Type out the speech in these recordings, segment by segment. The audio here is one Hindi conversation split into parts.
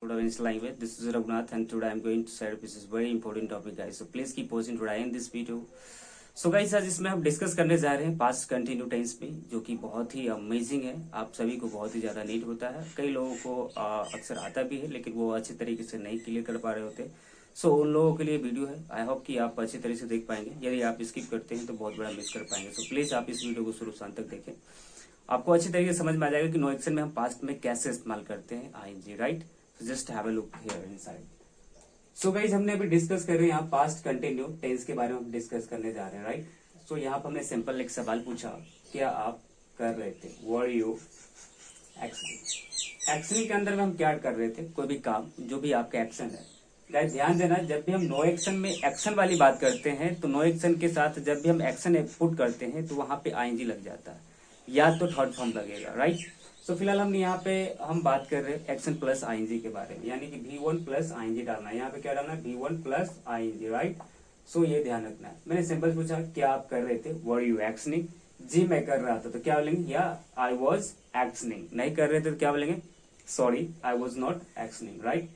English language. This is Raghunath, and today I'm going to share this is very important topic, guys. So please keep watching today in this video. So guys, आज इसमें हम डिस्कस करने जा रहे हैं पास्ट कंटिन्यू टेंस पे, जो कि बहुत ही अमेजिंग है। आप सभी को बहुत ही ज्यादा नीड होता है। कई लोगों को अक्सर आता भी है, लेकिन वो अच्छी तरीके से नहीं क्लियर कर पा रहे होते। सो उन लोगों के लिए वीडियो है। आई होप कि आप अच्छी तरीके से देख पाएंगे। यदि आप स्किप करते हैं तो बहुत बड़ा मिस कर पाएंगे। सो प्लीज आप इस वीडियो को शुरू से अंत तक देखें। आपको अच्छी तरीके से समझ में आ जाएगा कि नो एक्शन में हम पास्ट में कैसे इस्तेमाल करते हैं ING, right. Just have a look here inside. So guys, हमने अभी डिस्कस कर रहे हैं यहाँ पास्ट कंटिन्यू टेंस के बारे में हम डिस्कस करने जा रहे हैं, राइट। सो यहाँ पर हमने सिंपल एक सवाल पूछा, क्या आप कर रहे थे, वर यू एक्शनिंग। एक्शनिंग के अंदर में हम क्या कर रहे थे, कोई भी काम जो भी आपका एक्शन है। गाइस ध्यान देना, जब भी हम नो एक्शन में एक्शन वाली बात करते हैं तो नो एक्शन के साथ जब भी हम एक्शन पुट करते हैं तो वहां पे आईएनजी लग जाता है, या तो थर्ड फॉर्म लगेगा, राइट। सो फिलहाल हम यहाँ पे हम बात कर रहे हैं एक्शन प्लस आईएनजी के बारे में, यानी कि V1 प्लस आईएनजी डालना है। यहाँ पे क्या डालना है, V1 प्लस आईएनजी, राइट। सो ये ध्यान रखना है। मैंने सिंपल पूछा क्या आप कर रहे थे, वर यू एक्शनिंग। जी मैं कर रहा था तो क्या बोलेंगे, या आई वॉज एक्शनिंग। नहीं कर रहे थे तो क्या बोलेंगे, sorry I was not actioning, right.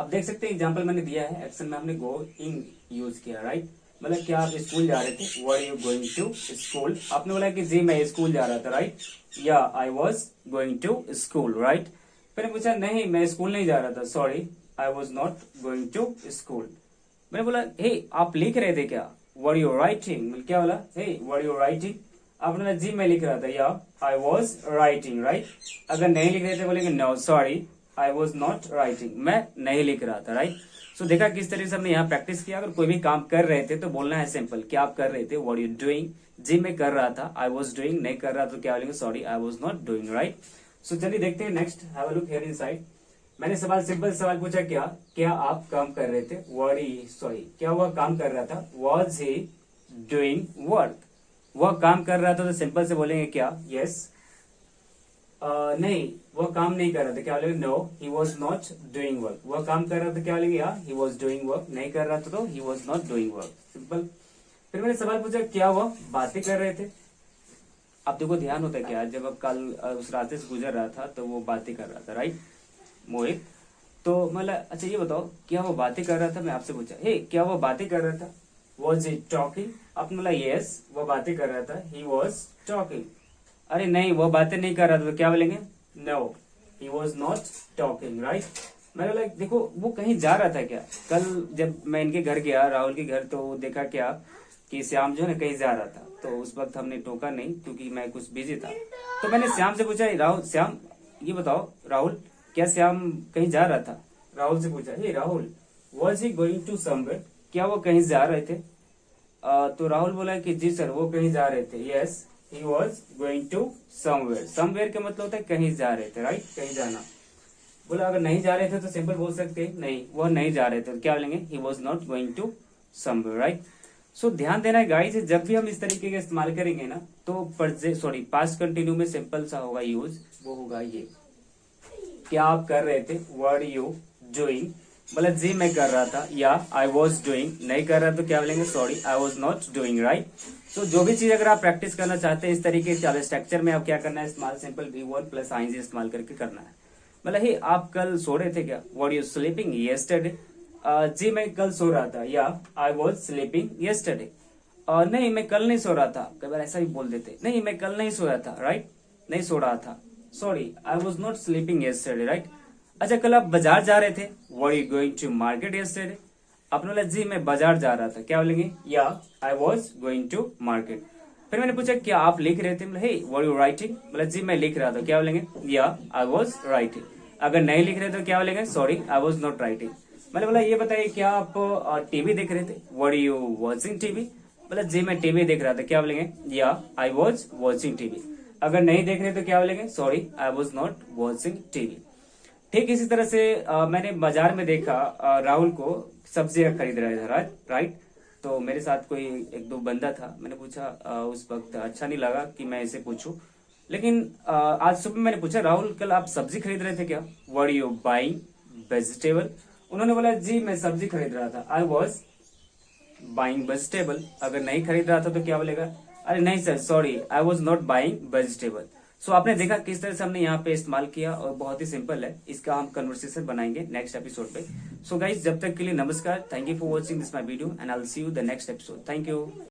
अब देख सकते हैं एग्जाम्पल मैंने दिया है, एक्शन में हमने गोइंग यूज किया, राइट। मतलब क्या आप स्कूल जा रहे थे, were you going to school. आपने बोला कि जी मैं स्कूल जा रहा था, right, yeah I was going to school, right. मैंने पूछा नहीं मैं स्कूल नहीं जा रहा था, sorry I was not going to school. मैंने बोला हे आप लिख रहे थे क्या, वर यू राइटिंग। मतलब क्या बोला, हे वर यू राइटिंग। आपने बोला जी मैं लिख रहा था, या आई वॉज राइटिंग, राइट। अगर नहीं लिख रहे थे बोलेंगे no sorry I was not writing, मैं नहीं लिख रहा था, राइट। सो देखा किस तरीके से हमने यहाँ प्रैक्टिस किया। अगर कोई भी काम कर रहे थे तो बोलना है सिंपल, क्या आप कर रहे थे, व्हाट यू डूइंग। जी मैं कर रहा था, आई वॉज डूइंग। नहीं कर रहा तो क्या बोलेंगे, sorry I was not doing, right. So चलिए देखते हैं next, have a look here inside. मैंने सिंपल सवाल पूछा, क्या आप काम कर रहे थे, क्या वह काम कर रहा था, वॉज ही डूइंग वर्क। वह काम कर रहा था तो सिंपल से बोलेंगे क्या, यस। नहीं वह काम नहीं कर रहा था, क्या बोलेंगे, no he was not doing work. वह काम कर रहा था, क्या बोलेंगे, या ही वॉज डूइंग वर्क। नहीं कर रहा था तो ही was not doing work, simple. फिर मैंने सवाल पूछा क्या वह बातें कर रहे थे। अब देखो ध्यान होता है क्या, जब अब कल उस रास्ते से गुजर रहा था तो वो बातें कर रहा था, राइट मोहित। तो मतलब अच्छा ये बताओ क्या वो बातें कर रहा था। मैं आपसे पूछा हे क्या वो बातें कर रहा था, वॉज ही टॉकिंग। आपने बोला यस वो बातें कर रहा था, ही वॉज टॉकिंग। अरे नहीं वो बातें नहीं कर रहा था तो क्या बोलेंगे, no he was not talking, right. मैंने बोला देखो वो कहीं जा रहा था क्या। कल जब मैं इनके घर गया, राहुल के घर, तो देखा क्या कि श्याम जो है ना कहीं जा रहा था। तो उस वक्त हमने टोका नहीं क्योंकि मैं कुछ बिजी था। तो मैंने श्याम से पूछा, राहुल श्याम ये बताओ राहुल क्या श्याम कहीं जा रहा था। राहुल से पूछा, hey Rahul was he going to somewhere. क्या वो कहीं जा रहे थे। तो राहुल बोला कि जी सर वो कहीं जा रहे थे, yes he was going to somewhere. Somewhere का मतलब होता है कहीं जा रहे थे, राइट, कहीं जाना। बोला अगर नहीं जा रहे थे तो सिंपल बोल सकते हैं नहीं वो नहीं जा रहे थे, तो क्या बोलेंगे, he was not going to somewhere, right. So ध्यान देना गाइस, जब भी हम इस तरीके का इस्तेमाल करेंगे ना तो पास्ट कंटिन्यू में सिंपल सा होगा यूज, वो होगा ये, क्या आप कर रहे थे, वर यू डूइंग। मतलब जी मैं कर रहा था, या आई वॉज डूइंग। नहीं कर रहा तो क्या बोलेंगे, sorry I was not doing, right. तो जो भी चीज अगर आप प्रैक्टिस करना चाहते हैं इस तरीके से स्ट्रक्चर में, आप क्या करना है, इस्तेमाल सिंपल V1 प्लस आईएनजी इस्तेमाल करके करना है। मतलब ही आप कल सो रहे थे क्या, वर यू स्लीपिंग यस्टरडे। जी मैं कल सो रहा था, या आई वॉज स्लीपिंग यस्टरडे। नहीं मैं कल नहीं सो रहा था, कई बार ऐसा भी बोल देते, नहीं मैं कल नहीं सोया था, राइट, नहीं सो रहा था, sorry I was not sleeping yesterday, right. अच्छा कल आप बाजार जा रहे थे, were you going to market yesterday. आपने बोला जी मैं बाजार जा रहा था, क्या बोलेंगे, yeah I was going to market. फिर मैंने पूछा क्या आप लिख रहे थे, हे वर यू राइटिंग। बोला जी मैं लिख रहा था, क्या बोलेंगे, या आई वॉज राइटिंग। अगर नहीं लिख रहे तो क्या बोलेंगे, sorry I was not writing. मैंने बोला ये बताइए क्या आप टीवी देख रहे थे, वर यू वॉचिंग टीवी। बोला जी मैं टीवी देख रहा था, क्या बोलेंगे, yeah I was watching TV. अगर नहीं देख रहे तो क्या बोलेंगे, sorry I was not watching TV. ठीक इसी तरह से मैंने बाजार में देखा राहुल को सब्जियां खरीद रहा था, राइट। तो मेरे साथ कोई एक दो बंदा था, मैंने पूछा उस वक्त अच्छा नहीं लगा कि मैं इसे पूछूं, लेकिन आज सुबह मैंने पूछा राहुल कल आप सब्जी खरीद रहे थे क्या, वर यू बाइंग वेजिटेबल। उन्होंने बोला जी मैं सब्जी खरीद रहा था, आई वॉज बाइंग वेजिटेबल। अगर नहीं खरीद रहा था तो क्या बोलेगा, अरे नहीं sir sorry I was not buying vegetable. So आपने देखा किस तरह से हमने यहाँ पे इस्तेमाल किया और बहुत ही सिंपल है। इसका हम कन्वर्सेशन बनाएंगे नेक्स्ट एपिसोड पे। सो गाइज जब तक के लिए नमस्कार, thank you for watching this my video and I will see you the next episode. Thank you.